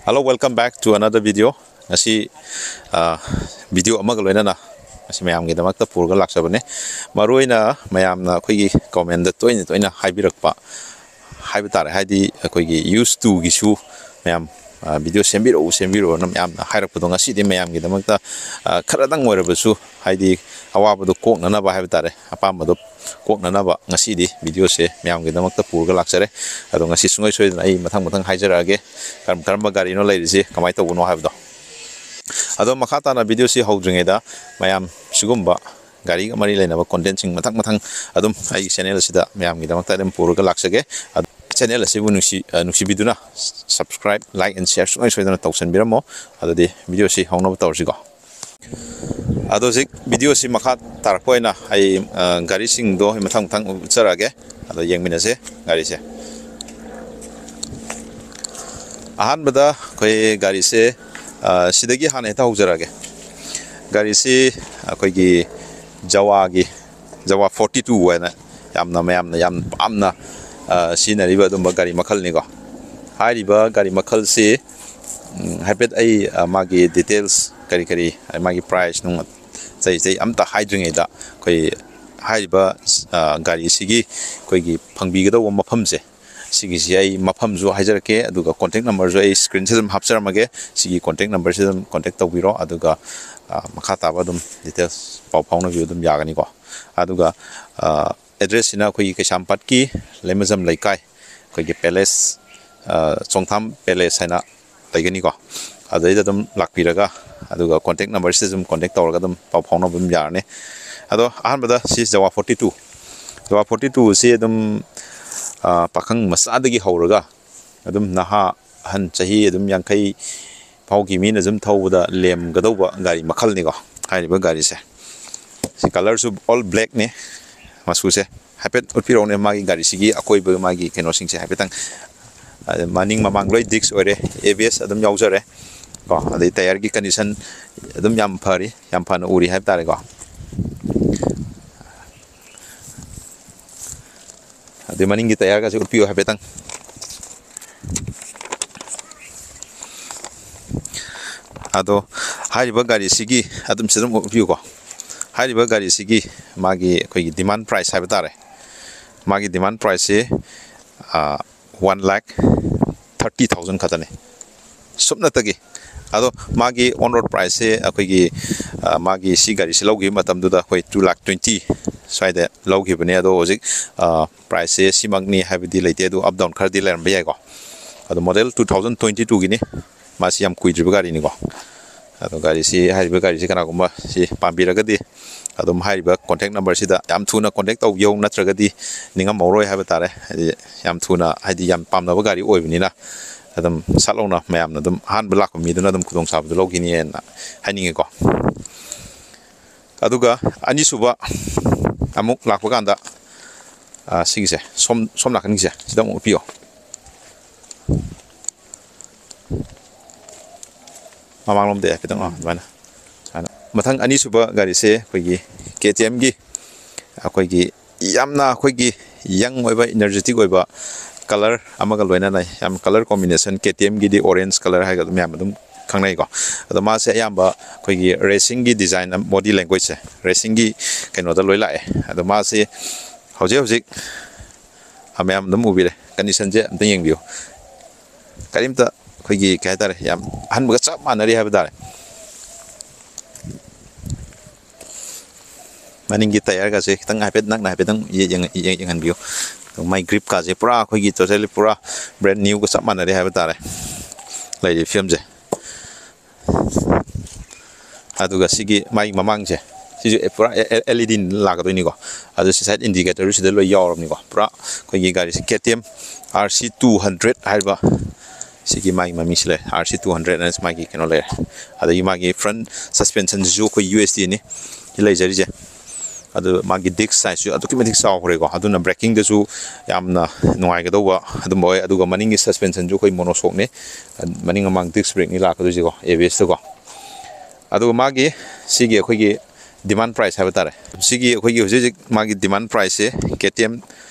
Hello, welcome back to another video. Ngasi video amaga loina na ngasi mayam gi damak ta purga laksabane maruina mayam na khoi comment da toina haibirakpa haibitare haidi khoi used to gi su mayam video sembiro na mayam na hairakpado ngasi di mayam gi damak ta kharadang oirabasu haidi awabado kokna na ba haibitare apamado kokna na ba ngasi di video se mayam gi damak ta purga laksare ado ngasi sungoi soidana ai mathang haijarage karam gari no lairisi kamai tawuno haibdo ado makata na video si hawdringeda mayam sugumba gari ga mari lainaba content sing mathang adum ai channel sida mayam gi damakta dem purga laksage channel asi bu nusi biduna subscribe like and share sungoi soidana tawsan biramo ado di video si hawno tawrsi go ado zik video si makhat tarpoina ai gari sing do mathang charage ado yengminase gari se ahan bada koi gari se sidagi hane ta hujarage gari se koi gi Jawa 42 wana yam amna sinari ba dum gari makhal ni go hari ba gari makhal se habet ai magi details kari magi price nung sai amta haidring da koi hari ba gari sigi koi gi phangbi ga do mafam se sigi ai mafam zo haijarake aduga contact number zo ai screen system hapcharamage sigi contact number system contact tawbiro aduga makata ba dum details pawna bi dum yagani ko aduga address ina khoi Kesampat ki lemazam laikai khoi ge palace chongtham palace haina taigani ko adaida dum lakpiraga aduga contact number system contact tawraga dum pawna bum yarne ado ahanbada si Jawa 42 si dum pakang masadagi hauraga adum naha han chahi adum yankai paugi mina zum thawda lem gadawba gari makhal ni go hairiba gari se si color su all black ne masu se hapet utpiro ne magi gari sigi akoi ba magi keno sing se hapetang maning mamang loi dix ore ABS adum yaujare ko adai tayar gi condition adum yam phari yam phana uri hap tare go ade maning gi tayar ga se utpio hapetang ado hariba gari sigi adum sedum upio ko hariba gari sigi magi koi demand price habitare magi demand price se 1,30,000 khatane subna tagi ado magi on road price se akoi magi si gari se logi matam duda koi 2,20,000 swaide logi bane ado hojik price se simagni habidi leite ado up down khardi ler be ko ado model 2022 gini masih yam kuidriba gari ni ko ado gari si hariba gari si kana gumba si pambiragadi adum hariba contact number sida yam thuna contact taw yo natragadi ninga moroi haba tare yam thuna hadi yam pamnaba gari oibnina adum salona mayam na dum han blak mi duna dum kudong sabdu logini en haninge ko aduga ani suba amuk lakpa kanda sigise som lakani se sida mo pio mamanglom de pitang mana mathang ani suba gari se khoi KTM gi akhoi gi yamna khoi gi young oiba energetic oiba color amaga loina na yam color combination KTM gi di orange color ha ga dum yam dum khangnai ko ado ma se yamba khoi gi racing gi design body language se racing gi kaino da loi lae ado ma se hojik amyam dum ubire condition je amta yengbiu karimta khoi gi kaitare yam hanbuga chap manari ha badare maning gi tayar ga se tang hapet nak na hapetang yang biu my grip ka je pura khoi gi totally pura brand new ko chap manari ha badare lai film je aduga sigi mai mamang je si pura LED la ga ni ko adu si side indicator si de lo yaw ni ko pura khoi gi gari si KTM RC200 haiba sigi mai mamisle RC200 and magi keno le adu magi front suspension ju ko USD ni hilai jari je adu magi disc size adu kimetik saw hore ko adu na braking de su yamna nuai ga do wa adu boy adu ga maning suspension ju ko monoshock ne maning amang disc brake ni la ka do ji ko ABS ko adu magi sigi khoi gi demand price ha batare sigi khoi gi hoje magi demand price se KTM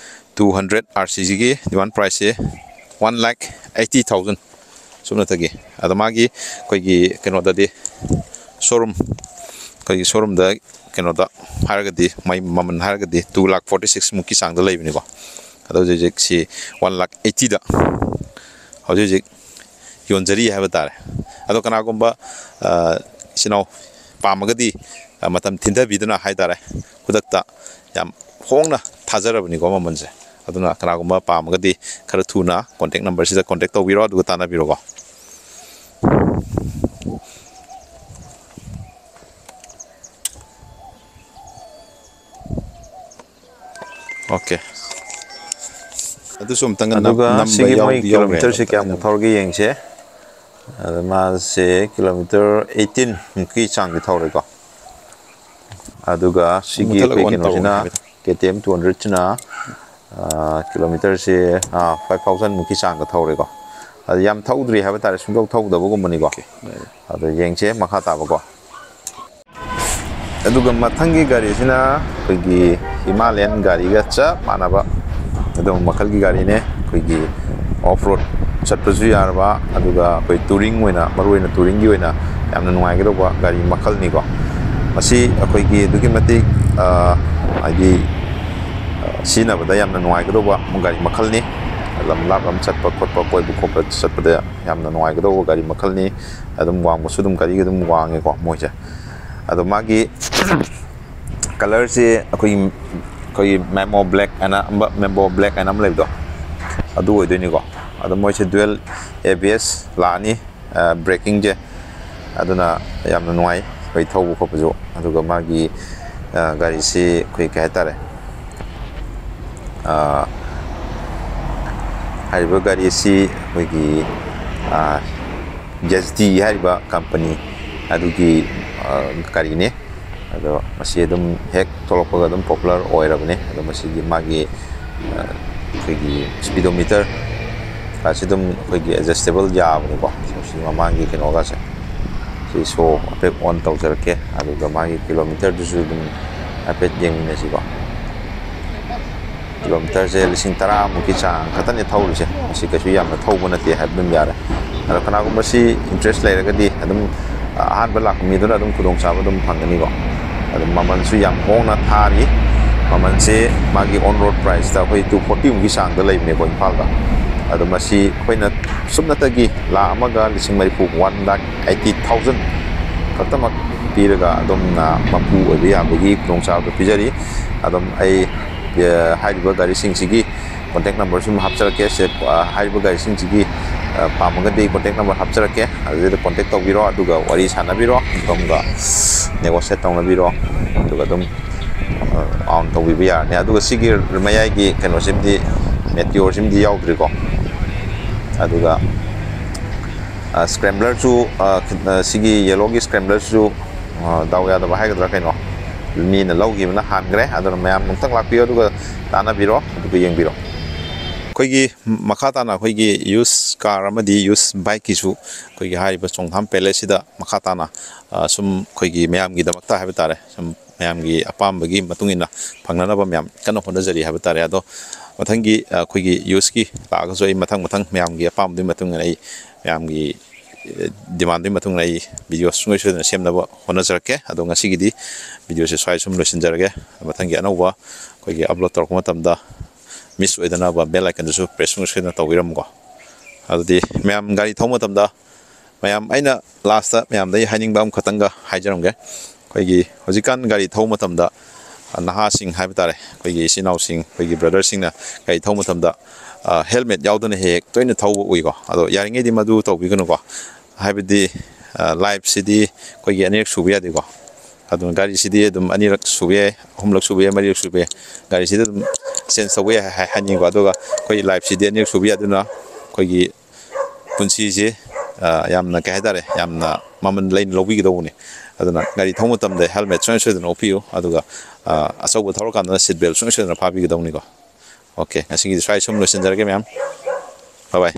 200 RCG gi demand price se 1,80,000 ꯁꯨꯞꯅꯇꯒꯤ ꯑꯗꯣ ꯃꯥꯒꯤ ꯑꯩꯈꯣꯏꯒꯤ ꯀꯩꯅꯣꯗꯗꯤ ꯑꯩꯈꯣꯏꯒꯤ ꯁꯣꯔꯨꯝꯗ ꯀꯩꯅꯣꯗ ꯍꯥꯏꯔꯒꯗꯤ ꯃꯥꯏ ꯃꯃꯜ ꯍꯥꯏꯔꯒꯗꯤ 2,46,000 ꯃꯨꯛꯀꯤ ꯆꯥꯡꯗ ꯂꯩꯕꯅꯤꯀꯣ ꯑꯗꯣ ꯍꯧꯖꯤꯛ ꯁꯤ 1,80,000ꯗ ꯍꯧꯖꯤꯛ ꯌꯣꯟꯖꯔꯤ ꯍꯥꯏꯕ ꯇꯥꯔꯦ ꯑꯗꯣ ꯀꯅꯥꯒꯨꯝꯕ ꯏꯆꯤꯟꯅꯥꯎ ꯄꯥꯝꯃꯒꯗꯤ ꯃꯇꯝ ꯊꯤꯟꯊꯕꯤꯗꯨꯅ ꯍꯥꯏꯇꯥꯔꯦ ꯈꯨꯗꯛꯇ ꯌꯥꯝ ꯍꯣꯡꯅ ꯊꯥꯖꯔꯕꯅꯤꯀꯣ ꯃꯃꯜꯁꯦ ꯑꯗꯨꯅ ꯀꯅꯥꯒꯨꯝꯕ ꯄꯥꯝꯃꯒꯗꯤ ꯈꯔ ꯊꯨꯅ ꯀꯣꯟꯇꯦꯛ ꯅꯝꯕꯔꯁꯤꯗ ꯀꯣꯟꯇꯦꯛ ꯇꯧꯕꯤꯔꯣ ꯑꯗꯨꯒ ꯇꯥꯟꯅꯕꯤꯔꯣꯀꯣ ꯑꯣꯀꯦ ꯑꯗꯨꯁꯨ ꯑꯝꯇꯪ ꯑꯗꯨꯒ ꯅꯝꯕ ꯁꯤꯒꯤ ꯃꯣꯏ ꯌꯥꯎꯈ꯭ꯔꯦ ꯑꯗꯣ ꯀꯤꯂꯣꯃꯤꯇꯔꯁꯦ ꯀꯌꯥꯃꯨꯛ ꯊꯧꯔꯒꯦ ꯌꯦꯡꯁꯦ ꯑꯗ ꯃꯥꯁꯦ ꯀꯤꯂꯣꯃꯤꯇꯔ 18 ꯃꯨꯛꯀꯤ ꯆꯥꯡꯗꯤ ꯊꯧꯔꯦꯀꯣ ꯑꯗꯨꯒ ꯁꯤꯒꯤ ꯃꯨꯠꯊꯠꯂꯒ ꯑꯩꯈꯣꯏ ꯑꯣꯟ ꯇꯧꯔꯣꯅꯦ ꯀꯩꯅꯣꯁꯤꯅ ꯍꯥꯏꯐꯦꯠ KTM 200 ꯁꯤꯅ ꯀꯤꯂꯣꯃꯤꯇꯔꯁꯦ 5,000 ꯃꯨꯛꯀꯤ ꯆꯥꯡꯗ ꯊꯧꯔꯦꯀꯣ ꯑꯗ ꯌꯥꯝ ꯊꯧꯗ꯭ꯔꯤ ꯍꯥꯏꯕ ꯇꯥꯔꯦ ꯁꯨꯡꯊꯧ ꯊꯧꯗꯕꯒꯨꯝꯕꯅꯤꯀꯣ ꯑꯣꯀꯦ ꯑꯗꯣ ꯌꯦꯡꯁꯦ ꯃꯈꯥ ꯇꯥꯕꯀꯣ ꯑꯗꯨꯒ ꯃꯊꯪꯒꯤ ꯒꯥꯔꯤꯁꯤꯅ ꯑꯩꯈꯣꯏꯒꯤ ꯍꯤꯃꯥꯂꯌꯟ ꯒꯥꯔꯤꯒ ꯆꯞ ꯃꯥꯟꯅꯕ ꯑꯗꯨꯝ ꯃꯈꯜꯒꯤ ꯒꯥꯔꯤꯅꯦ ꯑꯩꯈꯣꯏꯒꯤ ꯑꯣꯐ ꯔꯣꯗ ꯆꯠꯄꯁꯨ ꯌꯥꯔꯕ ꯑꯗꯨꯒ ꯑꯩꯈꯣꯏ ꯇꯨꯔꯤꯡ ꯑꯣꯏꯅ ꯃꯔꯨꯑꯣꯏꯅ ꯇꯨꯔꯤꯡꯒꯤ ꯑꯣꯏꯅ ꯌꯥꯝꯅ ꯅꯨꯡꯉꯥꯏꯒꯗꯧꯕ ꯒꯥꯔꯤ ꯃꯈꯜꯅꯤꯀꯣ ꯃꯁꯤ ꯑꯩꯈꯣꯏꯒꯤ ꯑꯗꯨꯛꯀꯤ ꯃꯇꯤꯛ ꯍꯥꯏꯗꯤ ꯁꯤꯖꯤꯟꯅꯕꯗ ꯌꯥꯝꯅ ꯅꯨꯡꯉꯥꯏꯒꯗꯧꯕ ꯒꯥꯔꯤ ꯃꯈꯜꯅꯤ ꯂꯝ ꯂꯥꯞ ꯆꯠꯄ ꯈꯣꯠꯄ ꯀꯣꯏꯕ ꯈꯣꯠꯄ ꯆꯠꯄꯗ ꯌꯥꯝꯅ ꯅꯨꯡꯉꯥꯏꯒꯗꯧꯕ ꯒꯥꯔꯤ ꯃꯈꯜꯅꯤ ꯑꯗꯨꯝ ꯋꯥꯡꯕꯁꯨ ꯑꯗꯨꯝ ꯒꯥꯔꯤꯒ ꯑꯗꯨꯝ ꯋꯥꯡꯉꯦꯀꯣ ꯃꯣꯏꯁꯦ ꯑꯗꯣ ꯃꯥꯒꯤ ꯀꯂꯔꯁꯦ ꯑꯩꯈꯣꯏꯒꯤ ꯃꯦꯃꯣ ꯕ꯭ꯂꯦꯛ ꯍꯥꯏꯅ ꯑꯃ ꯂꯩꯕꯗꯣ ꯑꯗꯨ ꯑꯣꯏꯗꯣꯏꯅꯤꯀꯣ ꯑꯗꯣ ꯃꯣꯏꯁꯦ ꯗꯨꯋꯦꯜ ABS ꯂꯥꯛꯑꯅꯤ ꯕ꯭ꯔꯦꯀꯤꯡꯁꯦ ꯑꯗꯨꯅ ꯌꯥꯝꯅ ꯅꯨꯡꯉꯥꯏ ꯑꯩꯈꯣই ꯊꯧꯕ ꯈꯣꯠꯄꯁꯨ ꯑꯗꯨꯒ ꯃꯥꯒꯤ ꯒꯥꯔꯤꯁꯤ ꯑꯩꯈꯣꯏ ꯀꯩ ꯍꯥꯏꯇꯥꯔꯦ ꯍꯥꯏꯔꯤꯕ ꯒꯥꯔꯤ ꯑꯁꯤ ꯑꯩꯈꯣꯏꯒꯤ ZD ꯍꯥꯏꯔꯤꯕ ꯀꯝꯄꯅꯤ ꯑꯗꯨꯒꯤ ꯒꯥꯔꯤꯅꯤ ꯑꯗꯣ ꯃꯁꯤ ꯑꯗꯨꯝ ꯍꯦꯛ ꯊꯣꯛꯂꯛꯄꯒ ꯑꯗꯨꯝ ꯄꯣꯄꯨꯂꯔ ꯑꯣꯏꯔꯕꯅꯤ ꯑꯗꯣ ꯃꯁꯤꯒꯤ ꯃꯥꯒꯤ ꯑꯩꯈꯣꯏꯒꯤ ꯁ꯭ꯄꯤꯗꯣꯃꯤꯇꯔ ꯀꯥꯁꯤ ꯑꯗꯨꯝ ꯑꯩꯈꯣꯏꯒꯤ ꯑꯦꯗꯖꯁꯇꯦꯕꯜ ꯌꯥꯕꯅꯤꯀꯣ ꯁꯤ ꯃꯃꯥꯡꯒꯤ ꯀꯩꯅꯣꯒꯥꯁꯦ ꯁꯤ ꯁꯣ ꯍꯥꯏꯐꯦꯠ ꯑꯣꯟ ꯇꯧꯖꯔꯛꯀꯦ ꯑꯗꯨꯒ ꯃꯥꯒꯤ ꯀꯤꯂꯣꯃꯤꯇꯔꯗꯨꯁꯨ ꯑꯗꯨꯝ ꯍꯥꯏꯐꯦꯠ ꯌꯦꯡꯃꯤꯟꯅꯁꯤꯀꯣ ꯀꯤꯂꯣꯃꯤꯇꯔꯁꯦ 10,000 ꯃꯨꯛꯀꯤ ꯆꯥꯡ ꯈꯛꯇꯅꯤ ꯊꯧꯔꯤꯁꯦ ꯃꯁꯤ ꯀꯩꯁꯨ ꯌꯥꯝꯅ ꯊꯧꯕ ꯅꯠꯇꯦ ꯍꯥꯏꯕ ꯑꯗꯨꯝ ꯌꯥꯔꯦ ꯑꯗꯣ ꯀꯅꯥꯒꯨꯝꯕ ꯁꯤ ꯏꯟꯇꯔꯦꯁ ꯂꯩꯔꯒꯗꯤ ꯑꯗꯨꯝ ꯑꯍꯥꯟꯕ ꯂꯥꯛꯄ ꯃꯤꯗꯨꯅ ꯑꯗꯨꯝ ꯈꯨꯗꯣꯡꯆꯥꯕ ꯑꯗꯨꯝ ꯐꯪꯒꯅꯤꯀꯣ ꯑꯗꯨꯝ ꯃꯃꯜꯁꯨ ꯌꯥꯝ ꯍꯣꯡꯅ ꯊꯥꯔꯤ ꯃꯃꯜꯁꯦ ꯃꯥꯒꯤ ꯑꯣꯟ ꯔꯣड ꯄ꯭ꯔꯥꯏꯁꯇ ꯑꯩꯈꯣꯏ 240 ꯃꯨꯛꯀꯤ ꯆꯥꯡꯗ ꯂꯩꯕꯅꯦꯀꯣ ꯏꯝꯐꯥꯜꯗ ꯑꯗꯣ ꯃꯁꯤ ꯑꯩꯈꯣꯏꯅ ꯁꯨꯞꯅꯇꯒꯤ 1,80,000 ꯈꯛꯇꯃꯛ ꯄꯤꯔꯒ ꯑꯗꯨꯝꯅ ꯃꯄꯨ ꯑꯣꯏꯕ ꯌꯥꯕꯒꯤ ꯈꯨꯗꯣꯡꯆꯥꯕꯗꯨ ꯄꯤꯖꯔꯤ ꯑꯗꯨꯝ ꯑꯩ ꯍꯥꯏꯔꯤꯕ ꯒꯥꯔꯤꯁꯤꯡꯁꯤꯒꯤ ꯀꯣꯟꯇꯦꯛ ꯅꯝꯕꯔꯁꯨ ꯍꯥꯞꯆꯔꯛꯀꯦ ꯍꯥꯏꯔꯤꯕ ꯒꯥꯔꯤꯁꯤꯡꯁꯤꯒꯤ ꯄꯥꯝꯃꯒꯗꯤ ꯀꯣꯟꯇꯦꯛ ꯅꯝꯕꯔ ꯍꯥꯞꯆꯔꯛꯀꯦ ꯑꯗꯨꯗ ꯀꯣꯟꯇꯦꯛ ꯇꯧꯕꯤꯔꯣ ꯑꯗꯨꯒ ꯋꯥꯔꯤ ꯁꯥꯟꯅꯕꯤꯔꯣ ꯑꯗꯣꯝꯒ ꯅꯦꯒꯣꯁꯤꯌꯦꯠ ꯇꯧꯅꯕꯤꯔꯣ ꯑꯗꯨꯒ ꯑꯗꯨꯝ ꯑꯥꯎꯟ ꯇꯧꯕꯤꯕ ꯌꯥꯔꯅꯤ ꯑꯗꯨꯒ ꯁꯤꯒꯤ ꯃꯌꯥꯏꯒꯤ ꯀꯩꯅꯣꯁꯤꯃꯗꯤ ꯃꯦꯇꯤꯌꯣꯔꯁꯤꯃꯗꯤ ꯌꯥꯎꯗ꯭ꯔꯤꯀꯣ ꯑꯗꯨꯒ ꯁ꯭ꯀ꯭ꯔꯦꯝꯕꯂꯔꯁꯨ ꯁꯤꯒꯤ ꯌꯦꯂꯣꯒꯤ ꯁ꯭ꯀ꯭ꯔꯦꯝꯕꯂꯔꯁꯨ ꯗꯥꯎ ꯌꯥꯗꯕ ꯍꯥꯏꯒꯗ꯭ꯔꯥ ꯀꯩꯅꯣ ꯃꯤꯅ ꯂꯧꯈꯤꯕꯅ ꯍꯥꯟꯈ꯭ꯔꯦ ꯑꯗꯨꯅ ꯃꯌꯥꯝ ꯑꯃꯨꯛꯇꯪ ꯂꯥꯛꯄꯤꯌꯣ ꯑꯗꯨꯒ ꯇꯥꯟꯅꯕꯤꯔꯣ ꯑꯗꯨꯒ ꯌꯦꯡꯕꯤꯔꯣ ꯑꯩꯈꯣꯏꯒꯤ ꯃꯈꯥ ꯇꯥꯅ ꯑꯩꯈꯣꯏꯒꯤ ꯌꯨꯁ ꯀꯥꯔ ꯑꯃꯗꯤ ꯌꯨꯁ ꯕꯥꯏꯛꯀꯤꯁꯨ ꯑꯩꯈꯣꯏꯒꯤ ꯍꯥꯏꯔꯤꯕ ꯆꯣꯡꯊꯥꯝ ꯄꯦꯂꯦꯁꯁꯤꯗ ꯃꯈꯥ ꯇꯥꯅ ꯁꯨꯝ ꯑꯩꯈꯣꯏꯒꯤ ꯃꯌꯥꯝꯒꯤꯗꯃꯛꯇ ꯍꯥꯏꯕ ꯇꯥꯔꯦ ꯁꯨꯝ ꯃꯌꯥꯝꯒꯤ ꯑꯄꯥꯝꯕꯒꯤ ꯃꯇꯨꯡ ꯏꯟꯅ ꯐꯪꯅꯅꯕ ꯃꯌꯥꯝ ꯀꯟꯅ ꯍꯣꯠꯅꯖꯔꯤ ꯍꯥꯏꯕ ꯇꯥꯔꯦ ꯑꯗꯣ ꯃꯊꯪꯒꯤ ꯑꯩꯈꯣꯏꯒꯤ ꯌꯨꯁꯀꯤ ꯂꯥꯛꯑꯒꯁꯨ ꯑꯩ ꯃꯊꯪ ꯃꯌꯥꯝꯒꯤ ꯑꯄꯥꯝꯕꯗꯨꯒꯤ ꯃꯇꯨꯡ ꯏꯟꯅ ꯑꯩ ꯃꯌꯥꯝꯒꯤ ꯗꯤꯃꯥꯟꯗꯨꯒꯤ ꯃꯇꯨꯡ ꯏꯟꯅ ꯑꯩ ꯚꯤꯗꯤꯑꯣ ꯁꯨꯡꯁꯣꯏ ꯁꯣꯏꯗꯅ ꯁꯦꯝꯅꯕ ꯍꯣꯠꯅꯖꯔꯛꯀꯦ ꯑꯗꯣ ꯉꯁꯤꯒꯤꯗꯤ ꯚꯤꯗꯤꯑꯣꯁꯦ ꯁ꯭ꯋꯥꯏ ꯁꯨꯝ ꯂꯣꯏꯁꯤꯟꯖꯔꯒꯦ ꯃꯊꯪꯒꯤ ꯑꯅꯧꯕ ꯑꯩꯈꯣꯏꯒꯤ ꯑꯞꯂꯣꯗ ꯇꯧꯔꯛꯄ ꯃꯇꯝꯗ ꯃꯤꯁ ꯑꯣꯏꯗꯅꯕ ꯕꯦꯜ ꯑꯥꯏꯀꯟꯗꯨꯁꯨ ꯄ꯭ꯔꯦꯁ ꯁꯨꯡꯁꯣꯏ ꯁꯣꯏꯗꯅ ꯇꯧꯕꯤꯔꯝꯃꯨꯀꯣ ꯑꯗꯨꯗꯤ ꯃꯌꯥꯝ ꯒꯥꯔꯤ ꯊꯧꯕ ꯃꯇꯝꯗ ꯃꯌꯥꯝ ꯑꯩꯅ ꯂꯥꯁꯇ ꯃꯌꯥꯝꯗ ꯍꯥꯏꯅꯤꯡꯕ ꯑꯃꯈꯛꯇꯪꯒ ꯍꯥꯏꯖꯔꯝꯒꯦ ꯑꯩꯈꯣꯏꯒꯤ ꯍꯧꯖꯤꯛꯀꯥꯟ ꯒꯥꯔꯤ ꯊꯧꯕ ꯃꯇꯝꯗ ꯅꯍꯥꯁꯤꯡ ꯍꯥꯏꯕ ꯇꯥꯔꯦ ꯑꯩꯈꯣꯏꯒꯤ ꯏꯆꯤꯟ ꯏꯅꯥꯎꯁꯤꯡ ꯑꯩꯈꯣꯏꯒꯤ ꯕ꯭ꯔꯗꯔꯁꯤꯡꯅ ꯒꯥꯔꯤ ꯊꯧꯕ ꯃꯇꯝꯗ ꯍꯦꯜꯃꯦꯠ ꯌꯥꯎꯗꯅ ꯍꯦꯛ ꯇꯣꯏꯅ ꯊꯧꯕ ꯎꯏꯀꯣ ꯑꯗꯣ ꯌꯥꯔꯤꯉꯩꯗꯤ ꯃꯗꯨ ꯇꯧꯕꯤꯒꯅꯨꯀꯣ ꯍꯥꯏꯕꯗꯤ ꯂꯥꯏꯐꯁꯤꯗꯤ ꯑꯩꯈꯣꯏꯒꯤ ꯑꯅꯤꯔꯛ ꯁꯨꯕ ꯌꯥꯗꯦꯀꯣ ꯑꯗꯨꯅ ꯒꯥꯔꯤꯁꯤꯗꯤ ꯑꯗꯨꯝ ꯑꯅꯤꯔꯛ ꯁꯨꯕ ꯌꯥꯏ ꯑꯍꯨꯝꯂꯛ ꯁꯨꯕ ꯌꯥꯏ ꯃꯔꯤꯔꯛ ꯁꯨꯕ ꯌꯥꯏ ꯒꯥꯔꯤꯁꯤꯗ ꯑꯗꯨꯝ ꯆꯦꯟꯖ ꯇꯧꯕ ꯌꯥꯏ ꯍꯥꯏꯅꯤꯡꯀꯣ ꯑꯗꯨꯒ ꯑꯩꯈꯣꯏꯒꯤ ꯂꯥꯏꯐꯁꯤꯗꯤ ꯑꯅꯤꯔꯛ ꯁꯨꯕ ꯌꯥꯗꯨꯅ ꯑꯩꯈꯣꯏꯒꯤ ꯄꯨꯟꯁꯤꯁꯦ ꯌꯥꯝꯅ ꯀꯩ ꯍꯥꯏꯇꯥꯔꯦ ꯌꯥꯝꯅ ꯃꯃꯜ ꯂꯩꯅ ꯂꯧꯕꯤꯒꯗꯧꯕꯅꯤ ꯑꯗꯨꯅ ꯒꯥꯔꯤ ꯊꯧꯕ ꯃꯇꯝꯗ ꯍꯦꯜꯃꯦꯠ ꯁꯨꯡꯁꯣꯏ ꯁꯣꯏꯗꯅ ꯎꯞꯄꯤꯌꯨ ꯑꯗꯨꯒ ꯑꯆꯧꯕ ꯊꯧꯔꯀꯥꯟꯗ ꯁꯤꯠ ꯕꯦꯜ ꯁꯨꯡꯁꯣꯏ ꯁꯣꯏꯗꯅ ꯐꯥꯕꯤꯒꯗꯧꯅꯤꯀꯣ ꯑꯣꯀꯦ ꯉꯁꯤꯒꯤꯗꯤ ꯁ꯭ꯋꯥꯏ ꯁꯨꯝ ꯂꯣꯏꯁꯤꯟꯖꯔꯒꯦ ꯃꯌꯥꯝ ꯕꯥꯏ ꯕꯥꯏ